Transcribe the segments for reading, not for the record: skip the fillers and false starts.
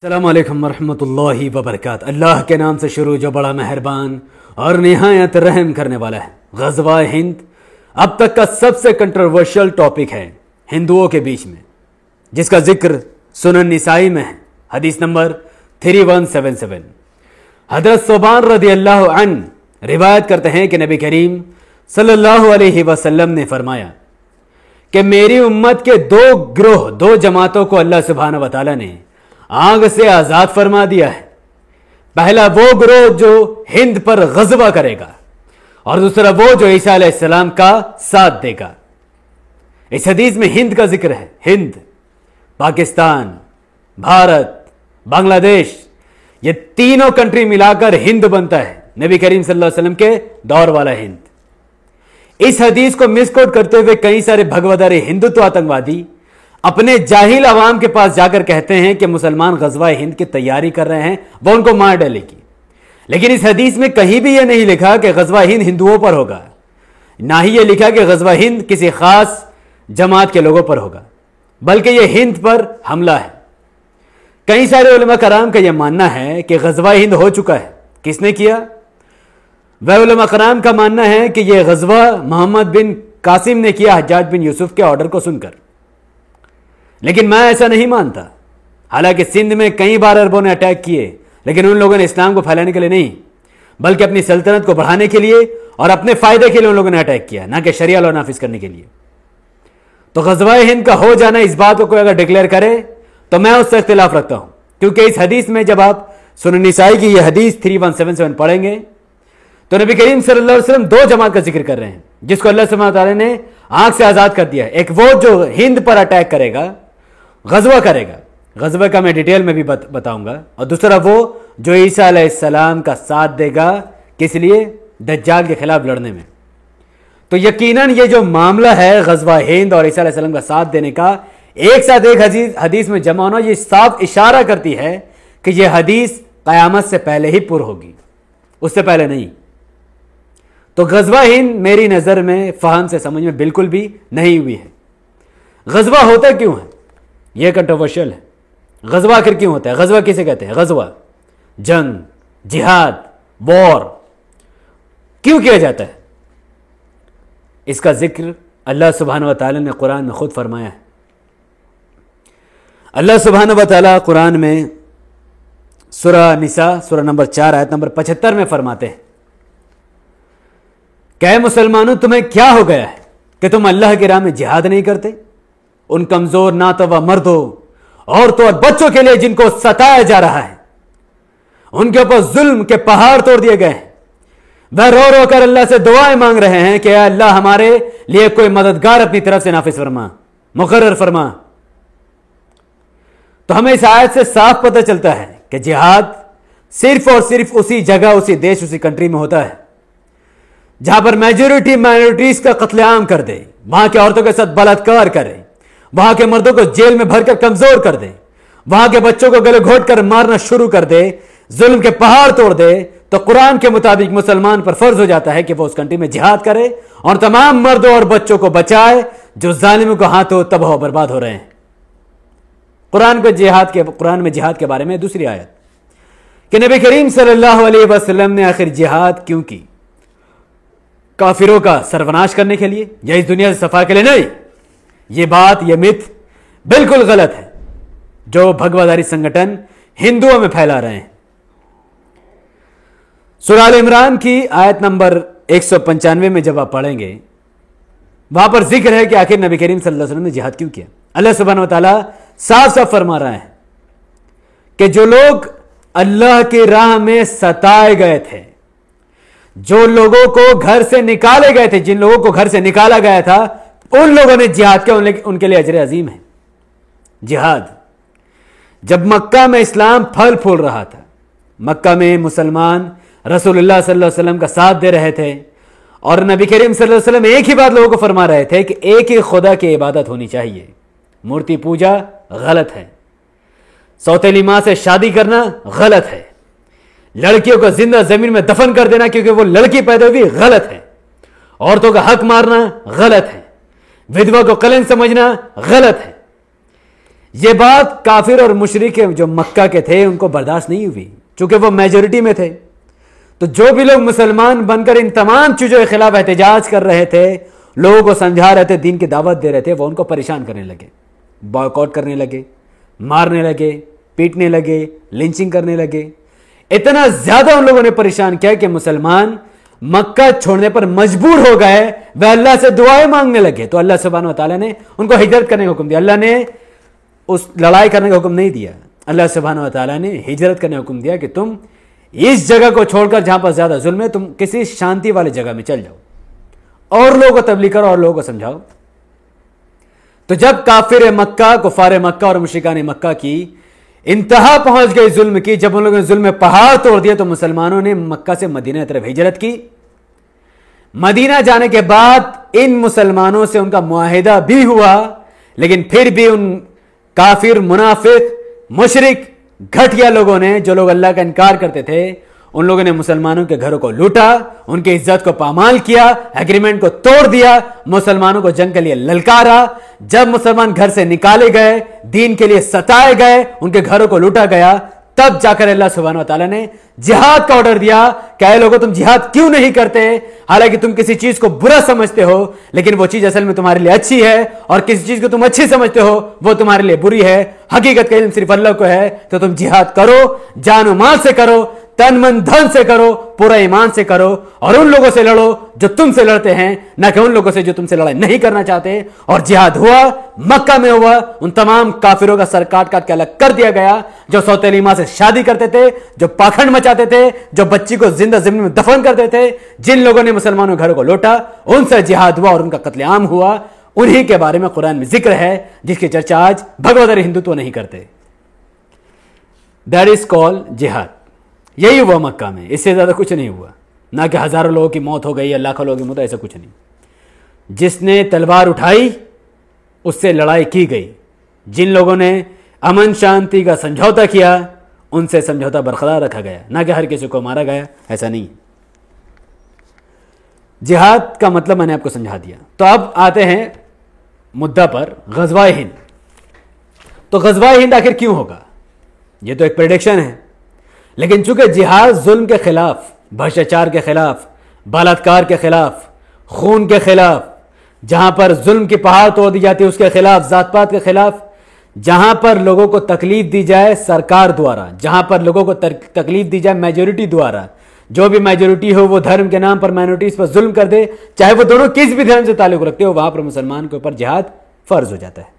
السلام علیکم ورحمۃ اللہ وبرکاتہ۔ اللہ کے نام سے شروع جو بڑا مہربان اور نہایت رحم کرنے والا ہے۔ غزوہ ہند اب تک کا سب سے کنٹروورشل ٹاپک ہے ہندوؤں کے بیچ میں، جس کا ذکر سنن نسائی میں ہے، حدیث نمبر 3177۔ حضرت ثوبان رضی اللہ عنہ روایت کرتے ہیں کہ نبی کریم صلی اللہ علیہ وسلم نے فرمایا کہ میری امت کے دو جماعتوں کو اللہ سبحانہ و تعالیٰ نے آگ سے آزاد فرما دیا ہے۔ پہلا وہ گروہ جو ہند پر غزوہ کرے گا، اور دوسرا وہ جو عیسیٰ علیہ السلام کا ساتھ دے گا۔ اس حدیث میں ہند کا ذکر ہے۔ ہند، پاکستان، بھارت، بنگلہ دیش، یہ تینوں کنٹری ملا کر ہند بنتا ہے، نبی کریم صلی اللہ علیہ وسلم کے دور والا ہند۔ اس حدیث کو مس کوٹ کرتے ہوئے کئی سارے بھگواداری ہندوتو آتنکوادی اپنے جاہل عوام کے پاس جا کر کہتے ہیں کہ مسلمان غزوہ ہند کی تیاری کر رہے ہیں، وہ ان کو مار ڈالے گی۔ لیکن اس حدیث میں کہیں بھی یہ نہیں لکھا کہ غزوہ ہند ہندوؤں پر ہوگا، نہ ہی یہ لکھا کہ غزوہ ہند کسی خاص جماعت کے لوگوں پر ہوگا، بلکہ یہ ہند پر حملہ ہے۔ کئی سارے علماء کرام کا یہ ماننا ہے کہ غزوہ ہند ہو چکا ہے۔ کس نے کیا؟ وہ علماء کرام کا ماننا ہے کہ یہ غزوہ محمد بن قاسم نے کیا، حجاج بن یوسف کے آرڈر کو سن کر۔ لیکن میں ایسا نہیں مانتا۔ حالانکہ سندھ میں کئی بار عربوں نے اٹیک کیے، لیکن ان لوگوں نے اسلام کو پھیلانے کے لیے نہیں، بلکہ اپنی سلطنت کو بڑھانے کے لیے اور اپنے فائدے کے لیے ان لوگوں نے اٹیک کیا، نہ کہ شریعہ لا نافذ کرنے کے لیے۔ تو غزوہ ہند کا ہو جانا، اس بات کو کوئی اگر ڈکلیئر کرے تو میں اس سے اختلاف رکھتا ہوں، کیونکہ اس حدیث میں جب آپ سنن نسائی کی یہ حدیث 3177 پڑھیں گے تو نبی کریم صلی اللہ علیہ وسلم دو جماعت کا ذکر کر رہے ہیں جس کو اللہ سبحانہ تعالیٰ نے آنکھ سے آزاد کر دیا ہے۔ ایک وہ جو ہند پر اٹیک کرے گا، غزوہ کرے گا، غزوہ کا میں ڈیٹیل میں بھی بتاؤں گا، اور دوسرا وہ جو عیسیٰ علیہ السلام کا ساتھ دے گا، کس لیے؟ دجال کے خلاف لڑنے میں۔ تو یقیناً یہ جو معاملہ ہے غزوہ ہند اور عیسیٰ علیہ السلام کا ساتھ دینے کا، ایک ساتھ ایک حدیث میں جمع ہونا، یہ صاف اشارہ کرتی ہے کہ یہ حدیث قیامت سے پہلے ہی پر ہوگی، اس سے پہلے نہیں۔ تو غزوہ ہند میری نظر میں فہم سے سمجھ میں بالکل بھی نہیں ہوئی ہے۔ غزوہ ہوتا کیوں ہے؟ یہ کنٹروورشل ہے۔ غزوہ آخر کیوں ہوتا ہے؟ غزوہ کسے کہتے ہیں؟ غزوہ، جنگ، جہاد، وار کیوں کیا جاتا ہے؟ اس کا ذکر اللہ سبحانہ و تعالیٰ نے قرآن میں خود فرمایا ہے۔ اللہ سبحانہ و تعالیٰ قرآن میں سورہ نساء سورہ نمبر 4 آیت نمبر 75 میں فرماتے ہیں کہ اے مسلمانوں، تمہیں کیا ہو گیا ہے کہ تم اللہ کی راہ میں جہاد نہیں کرتے؟ ان کمزور ناتواں مردوں، عورتوں اور بچوں کے لیے جن کو ستایا جا رہا ہے، ان کے اوپر ظلم کے پہاڑ توڑ دیے گئے ہیں، وہ رو رو کر اللہ سے دعائیں مانگ رہے ہیں کہ اے اللہ ہمارے لیے کوئی مددگار اپنی طرف سے نافذ فرما، مقرر فرما۔ تو ہمیں اس آیت سے صاف پتہ چلتا ہے کہ جہاد صرف اور صرف اسی جگہ، اسی دیش، اسی کنٹری میں ہوتا ہے جہاں پر میجورٹی مائنورٹیز کا قتل عام کر دے، وہاں کے عورتوں کے ساتھ بلاತ್ಕಾರ کرے، وہاں کے مردوں کو جیل میں بھر کر کمزور کر دے، وہاں کے بچوں کو گلے گھونٹ کر مارنا شروع کر دے، ظلم کے پہاڑ توڑ دے، تو قرآن کے مطابق مسلمان پر فرض ہو جاتا ہے کہ وہ اس کنٹری میں جہاد کرے اور تمام مردوں اور بچوں کو بچائے جو ظالموں کو ہاتھوں تباہ و برباد ہو رہے ہیں۔ قرآن میں جہاد کے بارے میں دوسری آیت کہ نبی کریم صلی اللہ علیہ وسلم نے آخر جہاد کیوں کی؟ کافروں کا سروناش کرنے کے لیے یا اس دنیا سے صفا کے لیے؟ نہیں، یہ بات، یہ مت بالکل غلط ہے جو بھگواداری سنگٹن ہندوؤں میں پھیلا رہے ہیں۔ سورہ آل عمران کی آیت نمبر 195 میں جب آپ پڑھیں گے، وہاں پر ذکر ہے کہ آخر نبی کریم صلی اللہ علیہ وسلم نے جہاد کیوں کیا۔ اللہ سبحانہ و تعالیٰ صاف صاف فرما رہا ہے کہ جو لوگ اللہ کی راہ میں ستائے گئے تھے، جو لوگوں کو گھر سے نکالے گئے تھے، جن لوگوں کو گھر سے نکالا گیا تھا، ان لوگوں نے جہاد کیا، ان کے لیے اجر عظیم ہے۔ جہاد جب مکہ میں اسلام پھل پھول رہا تھا، مکہ میں مسلمان رسول اللہ صلی اللہ علیہ وسلم کا ساتھ دے رہے تھے، اور نبی کریم صلی اللہ علیہ وسلم ایک ہی بات لوگوں کو فرما رہے تھے کہ ایک ہی خدا کی عبادت ہونی چاہیے، مورتی پوجا غلط ہے، سوتیلی ماں سے شادی کرنا غلط ہے، لڑکیوں کو زندہ زمین میں دفن کر دینا کیونکہ وہ لڑکی پیدا ہوئی غلط ہے، عورتوں کا حق مارنا غلط ہے، ودوا کو کلنگ سمجھنا غلط ہے۔ یہ بات کافر اور مشرک جو مکہ کے تھے ان کو برداشت نہیں ہوئی، چونکہ وہ میجورٹی میں تھے. تو جو بھی لوگ مسلمان بن کر ان تمام چیزوں کے خلاف احتجاج کر رہے تھے، لوگوں کو سمجھا رہے تھے، دین کی دعوت دے رہے تھے، وہ ان کو پریشان کرنے لگے، بائیکاٹ کرنے لگے، مارنے لگے، پیٹنے لگے، لنچنگ کرنے لگے. اتنا زیادہ ان لوگوں نے پریشان کیا کہ مسلمان مکہ چھوڑنے پر مجبور ہو گئے، وہ اللہ سے دعائیں مانگنے لگے. تو اللہ سبحانہ و تعالیٰ نے ان کو ہجرت کرنے کا حکم دیا. اللہ نے اس لڑائی کرنے کا حکم نہیں دیا. اللہ سبحانہ و تعالیٰ نے ہجرت کرنے کا حکم دیا کہ تم اس جگہ کو چھوڑ کر جہاں پر زیادہ ظلم ہے، تم کسی شانتی والے جگہ میں چل جاؤ اور لوگوں کو تبلیغ کرو اور لوگوں کو سمجھاؤ. تو جب کافر مکہ، کفار مکہ اور مشرکان مکہ کی انتہا پہنچ گئی ظلم کی، جب ان لوگوں نے ظلم میں پہاڑ توڑ دیا، تو مسلمانوں نے مکہ سے مدینہ کی طرف ہجرت کی. مدینہ جانے کے بعد ان مسلمانوں سے ان کا معاہدہ بھی ہوا، لیکن پھر بھی ان کافر، منافق، مشرک، گھٹیا لوگوں نے، جو لوگ اللہ کا انکار کرتے تھے، ان لوگوں نے مسلمانوں کے گھروں کو لوٹا، ان کی عزت کو پامال کیا، ایگریمنٹ کو توڑ دیا، مسلمانوں کو جنگ کے لیے للکارا. جب مسلمان گھر سے نکالے گئے، دین کے لیے ستائے گئے، ان کے گھروں کو لوٹا گیا، تب جا کر اللہ سبحانہ و تعالیٰ نے جہاد کا آرڈر دیا کہ اے لوگوں تم جہاد کیوں نہیں کرتے؟ حالانکہ تم کسی چیز کو برا سمجھتے ہو، لیکن وہ چیز اصل میں تمہارے لیے اچھی ہے، اور کسی چیز کو تم اچھی سمجھتے ہو وہ تمہارے لیے بری ہے. حقیقت کا علم صرف اللہ کو ہے. تو تم جہاد کرو، جان و مال سے کرو، تن من دھن سے کرو، پورا ایمان سے کرو، اور ان لوگوں سے لڑو جو تم سے لڑتے ہیں، نہ کہ ان لوگوں سے جو تم سے لڑائی نہیں کرنا چاہتے. اور جہاد ہوا، مکہ میں ہوا. ان تمام کافروں کا سر کاٹ کاٹ کے الگ کر دیا گیا، جو سوتیلی ماں سے شادی کرتے تھے، جو پاکھنڈ مچاتے تھے، جو بچی کو زندہ زمین میں دفن کرتے تھے. جن لوگوں نے مسلمانوں کے گھروں کو لوٹا، ان سے جہاد ہوا اور ان کا قتل عام ہوا. انہی کے بارے میں قرآن میں ذکر ہے، جس کی چرچا آج بھگوادر ہندوتو نہیں کرتے. دیٹ از کال جہاد. یہی ہوا مکہ میں، اس سے زیادہ کچھ نہیں ہوا. نہ کہ ہزاروں لوگوں کی موت ہو گئی یا لاکھوں لوگوں کی موت، ایسا کچھ نہیں. جس نے تلوار اٹھائی اس سے لڑائی کی گئی. جن لوگوں نے امن شانتی کا سمجھوتا کیا، ان سے سمجھوتا برقرار رکھا گیا، نہ کہ ہر کسی کو مارا گیا. ایسا نہیں. جہاد کا مطلب میں نے آپ کو سمجھا دیا. تو اب آتے ہیں مدعا پر، غزوہ ہند. تو غزوہ ہند آخر کیوں ہوگا؟ یہ تو ایک پریڈکشن ہے، لیکن چونکہ جہاد ظلم کے خلاف، بھرشٹاچار کے خلاف، بلاತ್ಕಾರ کے خلاف، خون کے خلاف، جہاں پر ظلم کی پہاڑ توڑ دی جاتی ہے اس کے خلاف، ذات پات کے خلاف، جہاں پر لوگوں کو تکلیف دی جائے سرکار دوارا، جہاں پر لوگوں کو تکلیف دی جائے میجورٹی دوارا، جو بھی میجورٹی ہو وہ دھرم کے نام پر مائنورٹیز پر ظلم کر دے، چاہے وہ دونوں کس بھی دھرم سے تعلق رکھتے ہو، وہاں پر مسلمان کے اوپر جہاد فرض ہو جاتا ہے.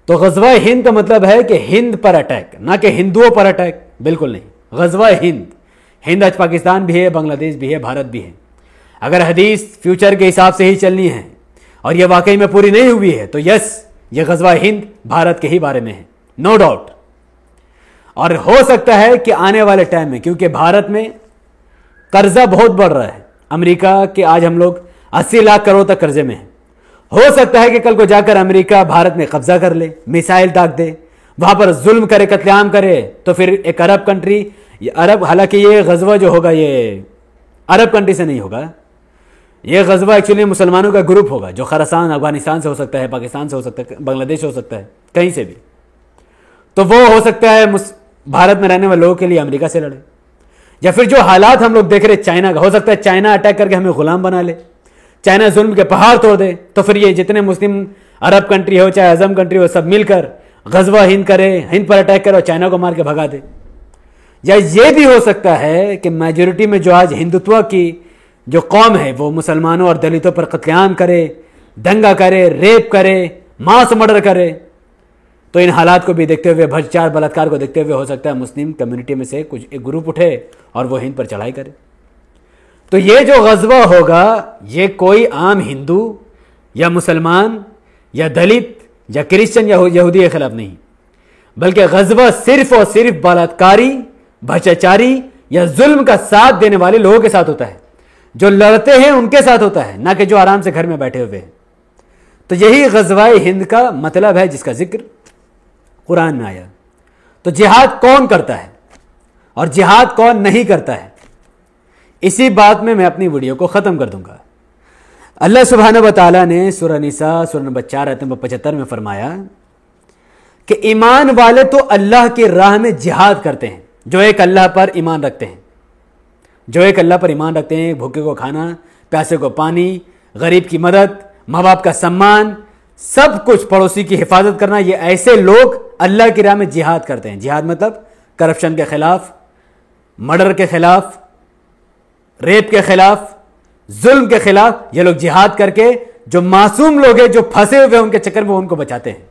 تو غزوہ ہند کا مطلب ہے کہ ہند پر اٹیک، نہ کہ ہندوؤں پر اٹیک. بالکل نہیں. غزوہ ہند، ہند آج پاکستان بھی ہے، بنگلہ دیش بھی ہے، بھارت بھی ہے. اگر حدیث فیوچر کے حساب سے ہی چلنی ہے اور یہ واقعی میں پوری نہیں ہوئی ہے تو یس، یہ غزوہ ہند بھارت کے ہی بارے میں ہے، نو ڈاؤٹ. اور ہو سکتا ہے کہ آنے والے ٹائم میں، کیونکہ بھارت میں قرضہ بہت بڑھ رہا ہے، امریکہ کے آج ہم لوگ 80 لاکھ کروڑ تک قرضے میں ہیں. ہو سکتا ہے کہ کل کو جا کر امریکہ بھارت میں قبضہ کر لے، میسائل داغ دے، وہاں پر ظلم کرے، قتل عام کرے. تو پھر ایک عرب کنٹری، عرب، حالانکہ یہ غزوہ جو ہوگا یہ عرب کنٹری سے نہیں ہوگا، یہ غزوہ ایکچولی مسلمانوں کا گروپ ہوگا، جو خراسان افغانستان سے ہو سکتا ہے، پاکستان سے ہو سکتا ہے، بنگلہ دیش سے ہو سکتا ہے، کہیں سے بھی. تو وہ ہو سکتا ہے بھارت میں رہنے والے لوگوں کے لیے امریکہ سے لڑے. یا پھر جو حالات ہم لوگ دیکھ رہے چائنا کا، ہو سکتا ہے چائنا اٹیک کر کے ہمیں غلام بنا لے، چائنا ظلم کے پہاڑ توڑ دے. تو پھر یہ جتنے مسلم عرب کنٹری ہو، چاہے اعظم کنٹری ہو، سب مل کر غزوہ ہند کرے، ہند پر اٹیک کرے اور چائنا کو مار کے بھگا دے. یا یہ بھی ہو سکتا ہے کہ میجورٹی میں جو آج ہندوتوا کی جو قوم ہے وہ مسلمانوں اور دلتوں پر قتل عام کرے، دنگا کرے، ریپ کرے، ماس مرڈر کرے. تو ان حالات کو بھی دیکھتے ہوئے، بھرشٹاچار بلاತ್ಕಾರ کو دیکھتے ہوئے، ہو سکتا ہے مسلم کمیونٹی میں سے کچھ ایک گروپ اٹھے اور وہ ہند پر چڑھائی کرے. تو یہ جو غزوہ ہوگا یہ کوئی عام ہندو یا مسلمان یا دلت یا کرسچن یا یہودی کے خلاف نہیں، بلکہ غزوہ صرف اور صرف بلاತ್ಕಾری، بھرشٹاچاری یا ظلم کا ساتھ دینے والے لوگوں کے ساتھ ہوتا ہے، جو لڑتے ہیں ان کے ساتھ ہوتا ہے، نہ کہ جو آرام سے گھر میں بیٹھے ہوئے ہیں. تو یہی غزوہ ہند کا مطلب ہے جس کا ذکر قرآن میں آیا. تو جہاد کون کرتا ہے اور جہاد کون نہیں کرتا ہے، اسی بات میں اپنی ویڈیو کو ختم کر دوں گا. اللہ سبحانہ و تعالیٰ نے سورہ نساء سورہ نمبر 4 آیت نمبر 75 میں فرمایا کہ ایمان والے تو اللہ کی راہ میں جہاد کرتے ہیں، جو ایک اللہ پر ایمان رکھتے ہیں، جو ایک اللہ پر ایمان رکھتے ہیں، بھوکے کو کھانا، پیاسے کو پانی، غریب کی مدد، ماں باپ کا سمان، سب کچھ، پڑوسی کی حفاظت کرنا، یہ ایسے لوگ اللہ کی راہ میں جہاد کرتے ہیں۔ جہاد مطلب کرپشن کے خلاف، مرڈر کے خلاف، ریپ کے خلاف، ظلم کے خلاف، یہ لوگ جہاد کر کے جو معصوم لوگ ہیں، جو پھنسے ہوئے ان کے چکر میں، ان کو بچاتے ہیں۔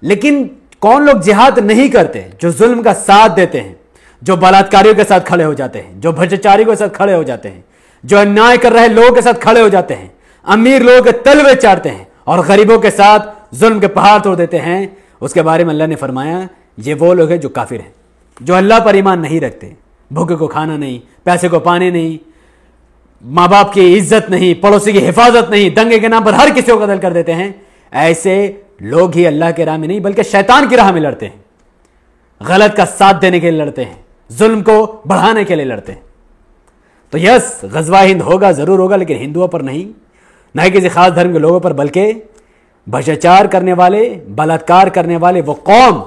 لیکن کون لوگ جہاد نہیں کرتے؟ جو ظلم کا ساتھ دیتے ہیں، جو بلاತ್ಕಾರಿوں کے ساتھ کھڑے ہو جاتے ہیں، جو بھرچاریوں کے ساتھ کھڑے ہو جاتے ہیں، جو انیائے کر رہے لوگوں کے ساتھ کھڑے ہو جاتے ہیں، امیر لوگوں کے تلوے چاٹتے ہیں اور غریبوں کے ساتھ ظلم کے پہاڑ توڑ دیتے ہیں، اس کے بارے میں اللہ نے فرمایا یہ وہ لوگ ہیں جو کافر ہیں، جو اللہ پر ایمان نہیں رکھتے، بھوکے کو کھانا نہیں، پیسے کو پانی نہیں، ماں باپ کی عزت نہیں، پڑوسی کی حفاظت نہیں، دنگے کے نام پر ہر کسی کو قتل کر دیتے ہیں۔ ایسے لوگ ہی اللہ کے راہ میں نہیں بلکہ شیطان کی راہ میں لڑتے ہیں، غلط کا ساتھ دینے کے لیے لڑتے ہیں، ظلم کو بڑھانے کے لیے لڑتے ہیں۔ تو یس، غزوہ ہند ہوگا، ضرور ہوگا، لیکن ہندوؤں پر نہیں، نہ کسی خاص دھرم کے لوگوں پر، بلکہ بھرچار کرنے والے، بلاತ್کار کرنے والے وہ قوم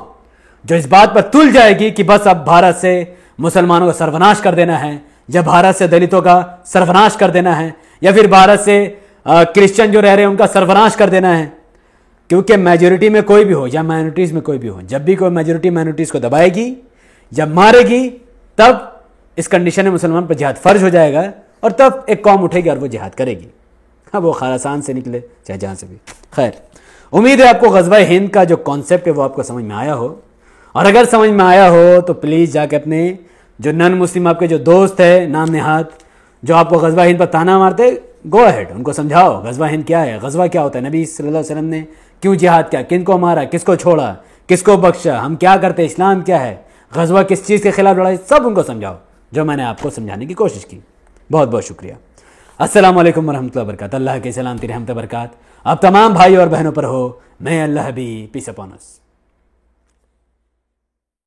جو اس بات پر تل جائے گی کہ بس اب بھارت سے مسلمانوں کا سروناش کر دینا ہے، یا بھارت سے دلتوں کا سروناش کر دینا ہے، یا پھر بھارت سے کرسچن جو رہ رہے ہیں ان کا سروناش کر دینا ہے۔ کیونکہ میجورٹی میں کوئی بھی ہو یا مائنورٹیز میں کوئی بھی ہو، جب بھی کوئی میجورٹی مائنورٹیز کو دبائے گی، جب مارے گی، تب اس کنڈیشن میں مسلمان پر جہاد فرض ہو جائے گا، اور تب ایک قوم اٹھے گی اور وہ جہاد کرے گی، ہاں وہ خراسان سے نکلے چاہے جہاں سے بھی۔ خیر، امید ہے آپ کو غزوہ ہند کا جو کانسیپٹ ہے وہ آپ کو سمجھ میں آیا ہو، اور اگر سمجھ میں آیا ہو تو پلیز جا کے اپنے جو نن مسلم آپ کے جو دوست ہے نام نہاد، جو آپ کو غزوہ ہند پر تانا مارتے، گو اہیڈ، ان کو سمجھاؤ غزوہ ہند کیا ہے، غزوہ کیا ہوتا ہے، نبی صلی اللہ علیہ وسلم نے کیوں جہاد کیا، کن کو مارا، کس کو چھوڑا، کس کو بخشا، ہم کیا کرتے، اسلام کیا ہے، غزوہ کس چیز کے خلاف لڑائی، سب ان کو سمجھاؤ جو میں نے آپ کو سمجھانے کی کوشش کی۔ بہت بہت شکریہ۔ السلام علیکم ورحمۃ اللہ وبرکاتہ۔ اللہ کی سلامتی، رحمت برکات آپ تمام بھائی اور بہنوں پر ہو۔ میں اللہ بھی، پیس اپون اس۔